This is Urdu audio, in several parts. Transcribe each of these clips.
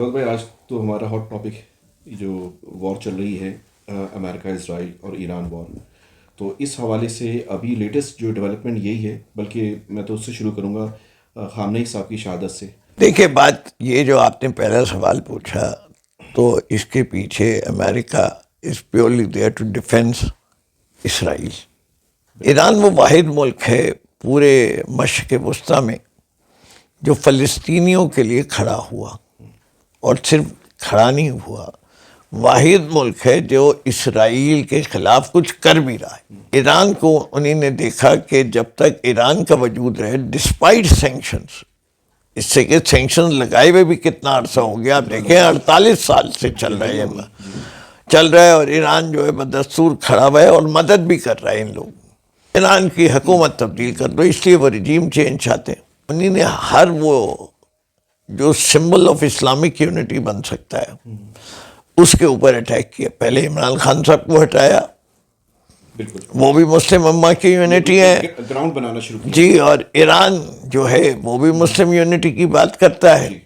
بھائی آج تو ہمارا ہاٹ ٹاپک جو وار چل رہی ہے امریکہ اسرائیل اور ایران وار، تو اس حوالے سے ابھی لیٹسٹ جو ڈیولپمنٹ یہی ہے، بلکہ میں تو اس سے شروع کروں گا خامنئی صاحب کی شہادت سے۔ دیکھیے، بات یہ جو آپ نے پہلا سوال پوچھا، تو اس کے پیچھے America is purely there to defence Israel. Iran وہ واحد ملک ہے پورے مشرق وسطیٰ میں جو فلسطینیوں کے لیے کھڑا ہوا، اور صرف کھڑا نہیں ہوا، واحد ملک ہے جو اسرائیل کے خلاف کچھ کر بھی رہا ہے۔ ایران کو انہیں نے دیکھا کہ جب تک ایران کا وجود رہے، ڈسپائٹ سینکشنز، اس سے کہ سینکشن لگائے ہوئے بھی کتنا عرصہ ہو گیا، آپ دیکھیں 48 سال سے چل رہے ہیں، چل رہا ہے، اور ایران جو ہے بدستور کھڑا ہوا ہے اور مدد بھی کر رہا ہے ان لوگوں۔ ایران کی حکومت تبدیل کر دو، اس لیے وہ رجیم چینج چاہتے ہیں۔ انہیں نے ہر وہ جو سمبل آف اسلامک یونٹی بن سکتا ہے اس کے اوپر اٹیک کیا۔ پہلے عمران خان صاحب کو ہٹایا، بالکل، وہ بھی مسلم امہ کی یونٹی ہے گراؤنڈ بنانا شروع کیا جی، اور ایران جو ہے وہ بھی مسلم یونٹی کی بات کرتا ہے، جی،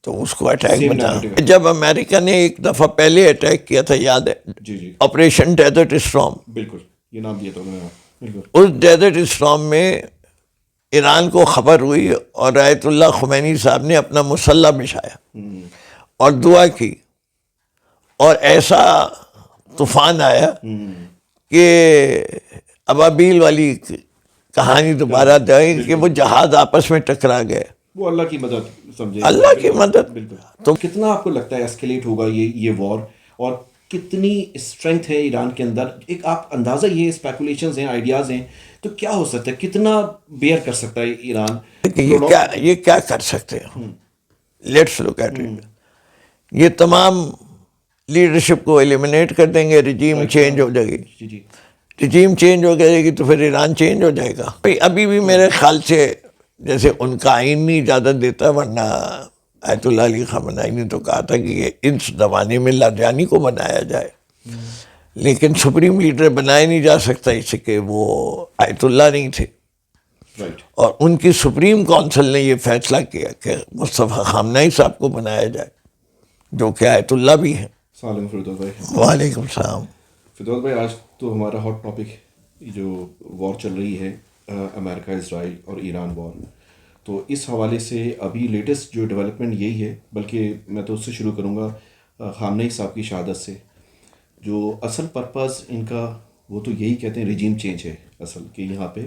تو اس کو اٹیک Same بنا۔ narrative ہے۔ جب امریکہ نے ایک دفعہ پہلے اٹیک کیا تھا، یاد ہے، جی جی، آپریشن ڈیزرٹ اسٹارم، بالکل، یہ نام دیا تھا انہوں نے، بالکل، اس ڈیزرٹ اسٹارم میں ایران کو خبر ہوئی اور آیت اللہ خمینی صاحب نے اپنا مسلح بچھایا اور دعا کی، اور ایسا طوفان آیا کہ ابابیل والی کہانی دوبارہ دیں کہ وہ جہاز آپس میں ٹکرا گئے۔ وہ اللہ کی مدد سمجھے، اللہ کی مدد۔ بالکل۔ تو کتنا آپ کو لگتا ہے ایسکیلیٹ ہوگا یہ وار، اور کتنی اسٹرینتھ ہے ایران کے اندر؟ ایک آپ اندازہ، یہ اسپیکولیشنز ہیں، آئیڈیاز ہیں، تو کیا ہو سکتا ہے، کتنا بیئر کر سکتا ہے ایران؟ یہ کیا کر سکتے ہیں؟ Let's look at it. یہ تمام لیڈرشپ کو ایلیمنیٹ کر دیں گے، رجیم چینج ہو جائے گی۔ جی جی، رجیم چینج ہو جائے گی تو پھر ایران چینج ہو جائے گا۔ ابھی بھی میرے خیال سے جیسے ان کا آئین نہیں اجازت دیتا، ورنہ آیت اللہ علی خامنہئی نے تو کہا تھا کہ یہ اس زمانے میں لاریجانی کو بنایا جائے، لیکن سپریم لیڈر بنایا نہیں جا سکتا، اس کہ وہ آیت اللہ نہیں تھے، رائٹ، اور ان کی سپریم کونسل نے یہ فیصلہ کیا کہ مصطفیٰ خامنہئی صاحب کو بنایا جائے، جو کہ آیت اللہ بھی ہیں۔ السلام علیکم فردوس بھائی۔ وعلیکم السلام۔ فردوس بھائی آج تو ہمارا ہاٹ ٹاپک جو وار چل رہی ہے امریکہ اسرائیل اور ایران وار، تو اس حوالے سے ابھی لیٹسٹ جو ڈیولپمنٹ یہی ہے، بلکہ میں تو اس سے شروع کروں گا خامنئی صاحب کی شہادت سے۔ جو اصل پرپز ان کا، وہ تو یہی کہتے ہیں ریجیم چینج ہے اصل، کہ یہاں پہ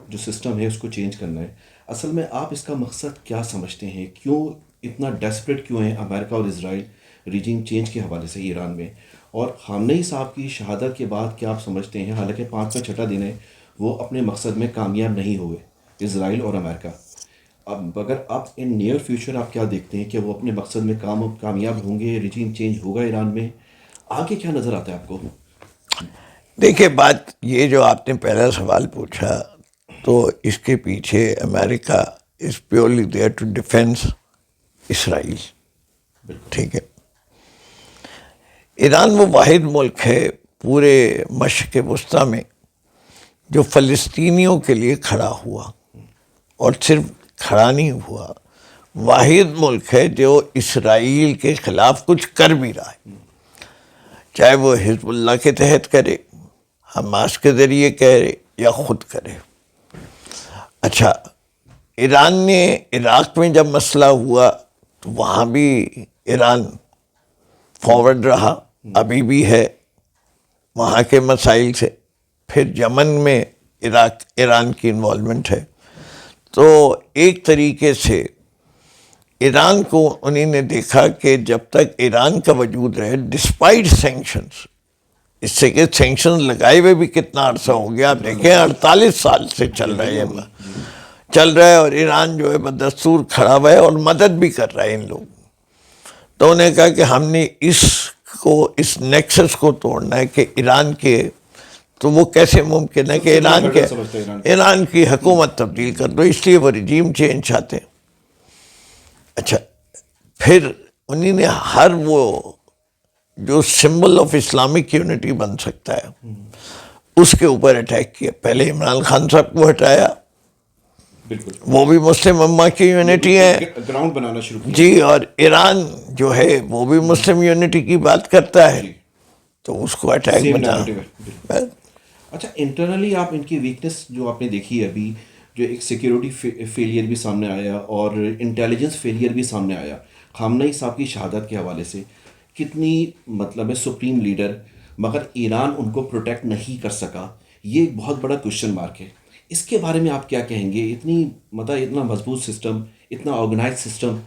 جو سسٹم ہے اس کو چینج کرنا ہے۔ اصل میں آپ اس کا مقصد کیا سمجھتے ہیں؟ کیوں اتنا ڈیسپریٹ کیوں ہیں امریکہ اور اسرائیل ریجیم چینج کے حوالے سے ایران میں؟ اور خامنئی صاحب کی شہادت کے بعد کیا آپ سمجھتے ہیں، حالانکہ 5واں چھٹا دن ہے، وہ اپنے مقصد میں کامیاب نہیں ہوئے، اسرائیل اور امریکہ؟ اب اگر آپ ان نیئر فیوچر آپ کیا دیکھتے ہیں کہ وہ اپنے مقصد میں کامیاب ہوں گے، ریجیم چینج ہوگا ایران میں؟ آگے کیا نظر آتا ہے آپ کو؟ دیکھیے، بات یہ جو آپ نے پہلا سوال پوچھا، تو اس کے پیچھے America is purely there to defence Israel, ٹھیک ہے۔ ایران وہ واحد ملک ہے پورے مشرق وسطیٰ میں جو فلسطینیوں کے لیے کھڑا ہوا، اور صرف کھڑا نہیں ہوا، واحد ملک ہے جو اسرائیل کے خلاف کچھ کر بھی رہا ہے، چاہے وہ حزب اللہ کے تحت کرے، حماس کے ذریعے کرے، یا خود کرے۔ اچھا، ایران نے عراق میں جب مسئلہ ہوا تو وہاں بھی ایران فارورڈ رہا، ابھی بھی ہے وہاں کے مسائل سے۔ پھر یمن میں ایران کی انوالومنٹ ہے۔ تو ایک طریقے سے ایران کو انہیں نے دیکھا کہ جب تک ایران کا وجود رہے، ڈسپائٹ سینکشنز، اس سے کہ سینکشن لگائے ہوئے بھی کتنا عرصہ ہو گیا، آپ دیکھیں 48 سال سے چل رہے ہیں، چل رہا ہے، اور ایران جو ہے بدستور کھڑا ہوا ہے اور مدد بھی کر رہا ہے ان لوگوں۔ تو انہوں نے کہا کہ ہم نے اس نیکسس کو توڑنا ہے کہ ایران کے، تو وہ کیسے ممکن ہے کہ ایران کی حکومت تبدیل کر دو، اس لیے وہ رجیم چینج چاہتے ہیں۔ اچھا، پھر انہیں نے ہر وہ جو سمبل آف اسلامک یونٹی بن سکتا ہے اس کے اوپر اٹیک کیا۔ پہلے عمران خان صاحب کو ہٹایا، بالکل وہ بھی مسلم امہ کی یونٹی ہے گراؤنڈ بنانا شروع کیا. جی، اور ایران جو ہے وہ بھی مسلم یونٹی کی بات کرتا ہے، جی تو اس کو اٹیک سیم بنا. نیریٹو ہے بالکل. اچھا انٹرنلی آپ ان کی ویکنیس جو آپ نے دیکھی ہے ابھی، جو ایک سیکیورٹی فیلئر بھی سامنے آیا اور انٹیلیجنس فیلئر بھی سامنے آیا خامنئی صاحب کی شہادت کے حوالے سے، کتنی مطلب ہے سپریم لیڈر مگر ایران ان کو پروٹیکٹ نہیں کر سکا، یہ ایک بہت بڑا کوشچن مارک ہے. اس کے بارے میں آپ کیا کہیں گے؟ اتنی مطلب اتنا مضبوط سسٹم، اتنا آرگنائز سسٹم،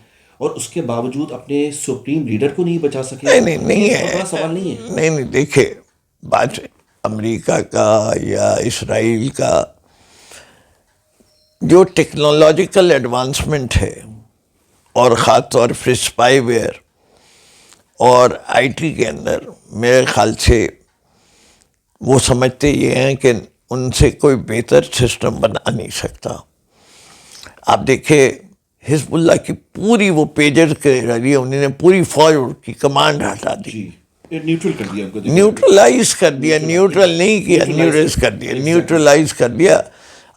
اور اس کے باوجود اپنے سپریم لیڈر کو نہیں بچا سکے. نہیں یہ ہے، بہت بڑا سوال نہیں ہے؟ نہیں دیکھے بات امریکہ کا یا اسرائیل کا جو ٹیکنالوجیکل ایڈوانسمنٹ ہے، اور خاص طور پر اسپائی ویئر اور آئی ٹی کے اندر، میرے خیال سے وہ سمجھتے یہ ہیں کہ ان سے کوئی بہتر سسٹم بنا نہیں سکتا. آپ دیکھیں حزب اللہ کی پوری وہ پیجر کے ذریعے انہوں نے پوری فوج کی کمانڈ ہٹا دی، جی نیوٹرل کر دیا ان کو. نیوٹرلائز کر دیا، نیوٹرل نہیں کیا، نیوٹرلائز کر دیا، نیوٹرلائز کر دیا.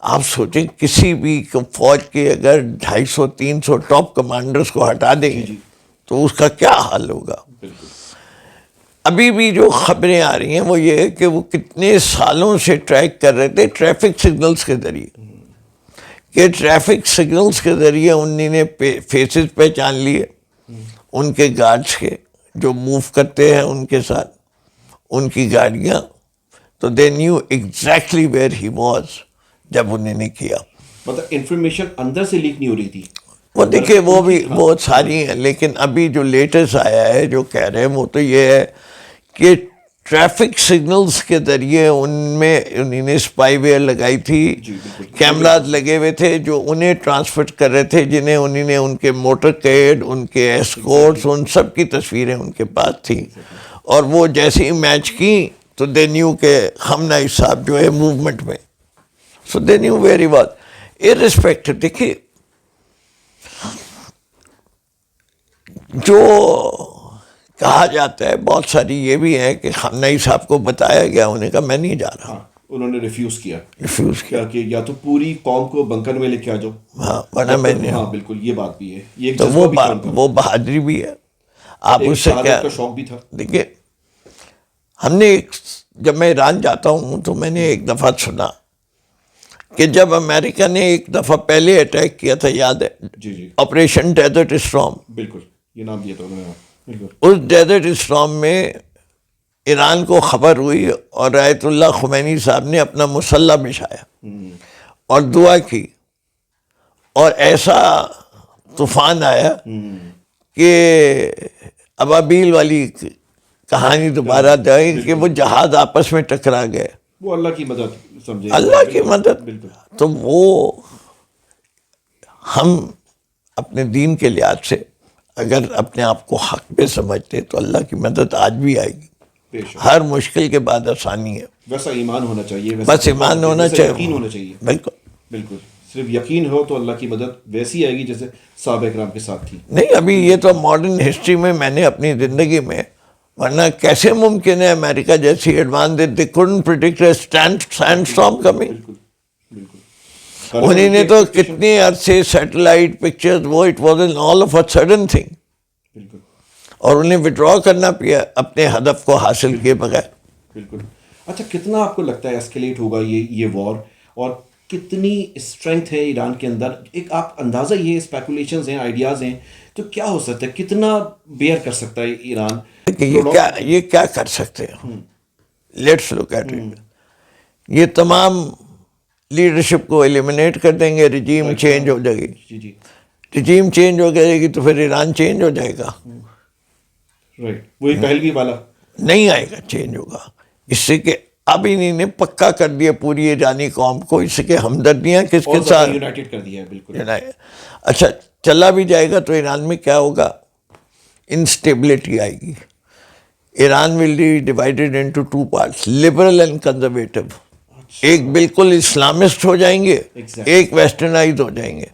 آپ سوچیں کسی بھی فوج کے اگر 250-300 ٹاپ کمانڈرز کو ہٹا دیں گے تو اس کا کیا حال ہوگا. بالکل. ابھی بھی جو خبریں آ رہی ہیں وہ یہ ہے کہ وہ کتنے سالوں سے ٹریک کر رہے تھے ٹریفک سگنلز کے ذریعے، کہ ٹریفک سگنلز کے ذریعے انہوں نے فیسز پہچان لیے ان کے گارڈز کے جو موو کرتے ہیں ان کے ساتھ، ان کی گاڑیاں، تو they knew exactly where he was جب انہوں نے کیا. مطلب انفارمیشن اندر سے لیک نہیں ہو رہی تھی. وہ دیکھیں وہ بھی بہت ساری ہیں، لیکن ابھی جو لیٹسٹ آیا ہے جو کہہ رہے ہیں وہ تو یہ ہے کہ ٹریفک سگنلز کے ذریعے ان میں انہوں نے اسپائی ویئر لگائی تھی، کیمراز لگے ہوئے تھے جو انہیں ٹرانسمٹ کر رہے تھے، جنہیں انہوں نے ان کے موٹر کیڈ، ان کے ایسکورٹس، ان سب کی تصویریں ان کے پاس تھیں، اور وہ جیسے ہی میچ کی تو دے نیو کہ خامنئی صاحب جو ہے موومنٹ میں، so they knew very was irrespective. دیکھیے جو کہا جاتا ہے بہت ساری یہ بھی ہے کہ خامنئی صاحب کو بتایا گیا، انہوں نے کہا میں نہیں جا رہا. انہوں نے ریفیوز کیا کیا کہ یا تو پوری قوم کو بنکر میں لے کے آ جاؤ. ہاں ورنہ میں نے. ہاں بالکل یہ بات بھی ہے، یہ تو وہ بہادری بھی ہے. آپ اس سے کیا کا شوق بھی تھا. دیکھیے ہم نے جب میں ایران جاتا ہوں تو میں نے ایک دفعہ سنا کہ جب امریکہ نے ایک دفعہ پہلے اٹیک کیا تھا، یاد ہے، جی آپریشن ڈیزرٹ اسٹارم. بالکل یہ نام دیا تھا انہوں نے. بالکل اس ڈیزرٹ اسٹارم میں ایران کو خبر ہوئی اور آیت اللہ خمینی صاحب نے اپنا مسلح بچھایا اور دعا کی، اور ایسا طوفان آیا کہ ابابیل والی کہانی دوبارہ دیں کہ وہ جہاز آپس میں ٹکرا گئے. وہ اللہ کی مدد سمجھے، اللہ کی مدد. بالکل. تو وہ ہم اپنے دین کے لحاظ سے اگر اپنے آپ کو حق پہ سمجھتے تو اللہ کی مدد آج بھی آئے گی. ہر مشکل کے بعد آسانی ہے. ویسا ایمان ہونا چاہیے، بس ایمان ہونا چاہیے، یقین ہونا چاہیے. بالکل بالکل. صرف یقین ہو تو اللہ کی مدد ویسی آئے گی جیسے صحابہ اکرام کے ساتھ تھی. نہیں ابھی یہ تو ماڈرن ہسٹری میں میں نے اپنی زندگی میں، ورنہ کیسے ممکن ہے امریکہ جیسی advance they couldn't predict a sandstorm coming. انہوں نے تو کتنے عرصے سیٹلائٹ پکچرز وہ it was an all of a sudden thing, اور انہیں وڈرا کرنا پیا اپنے ہدف کو حاصل کیے بغیر. بالکل. اچھا کتنا آپ کو لگتا ہے ایسکیلیٹ ہوگا یہ وار، اور کتنی اسٹرینتھ ہے ایران کے اندر؟ ایک آپ اندازہ یہ اسپیکولیشنز ہیں، آئیڈیاز ہیں، تو کیا ہو سکتا ہے، کتنا بیئر کر سکتا ہے ایران؟ یہ کیا کر سکتے ہیں؟ Let's look at it. یہ تمام لیڈرشپ کو ایلیمنیٹ کر دیں گے، رجیم چینج ہو جائے گی. رجیم چینج ہو جائے گی تو پھر ایران چینج ہو جائے گا. وہی پہلوی والا نہیں آئے گا، چینج ہوگا. اس سے کہ اب انہوں نے پکا کر دیا پوری ایرانی قوم کو، اس سے کہ ہمدردیاں کس کے ساتھ یونائٹڈ کر دیا ہے. بالکل. اچھا چلا بھی جائے گا تو ایران میں کیا ہوگا؟ انسٹیبلٹی آئے گی. Iran will be divided into two parts, liberal and conservative. ایک بالکل اسلامسٹ ہو جائیں گے، ایک ویسٹرنائز ہو جائیں گے.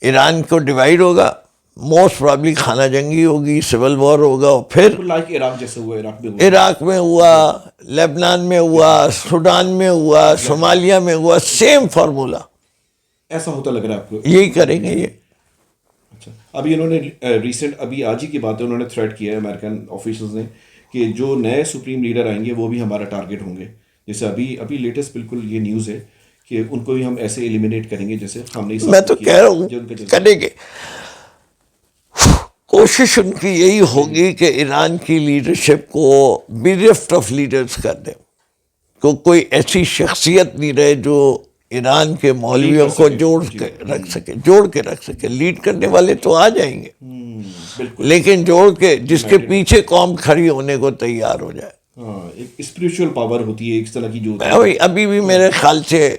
ایران کو ڈیوائڈ ہوگا، موسٹ پرابلی خانہ جنگی ہوگی، سول وار ہوگا، اور پھر عراق میں ہوا، لیبنان میں ہوا، سوڈان میں ہوا، صومالیہ میں ہوا، سیم فارمولا. ایسا ہوتا لگ رہا ہے آپ کو؟ یہی کریں گے یہ. اچھا، ابھی انہوں نے ریسنٹ ابھی آج ہی کی بات ہے، انہوں نے تھریٹ کیا ہے امریکن آفیشلز نے کہ جو نئے سپریم لیڈر آئیں گے وہ بھی ہمارا ٹارگیٹ ہوں گے. جیسے ابھی لیٹسٹ بالکل یہ نیوز ہے کہ ان کو بھی ہم ایسے ایلیمینیٹ کریں گے جیسے خامنئی صاحب میں نے تو کیا، کہہ رہا ہوں جو ان کا جذبہ. کریں گے. کوشش ان کی یہی ہوگی کہ ایران کی لیڈرشپ کو بیریفٹ آف لیڈرز کر دیں، کو کوئی ایسی شخصیت نہیں رہے جو ایران کے مولویوں کو جوڑ کے رکھ سکے. لیڈ کرنے والے تو آ جائیں گے بالکل، لیکن جوڑ کے جس کے پیچھے قوم کھڑی ہونے کو تیار ہو جائے. ہاں ایک اسپریچول پاور ہوتی ہے اس طرح کی جو ہوتی ہے. ابھی بھی میرے خیال سے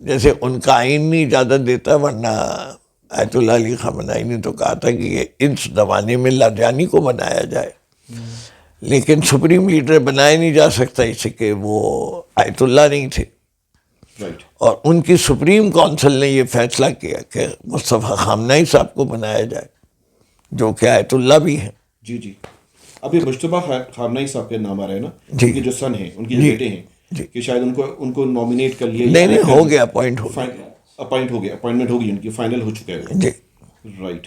جیسے ان کا آئین نہیں اجازت دیتا، ورنہ آیت اللہ علی خامنہئی نے تو کہا تھا کہ یہ اس زمانے میں لاریجانی کو بنایا جائے، لیکن سپریم لیڈر بنایا نہیں جا سکتا اس کہ وہ آیت اللہ نہیں تھے. رائٹ. اور ان کی سپریم کونسل نے یہ فیصلہ کیا کہ مصطفیٰ خامنہئی صاحب کو بنایا جائے جو کہ آیت اللہ بھی ہیں. جی جی، ابھی مجتبیٰ خامنہئی صاحب کے نام آ رہے ہیں نا، جی. ان کے جو سن ہیں، ان کے جو جی. بیٹے ہیں، جی. کہ شاید ان کو نامینیٹ کر لیا. نہیں ہو گیا، اپوائنٹ ہو گیا. اپوائنٹ ہو گیا، اپوائنٹمنٹ ہوگی ان کی، فائنل ہو چکا ہے وہ. جی. رائٹ.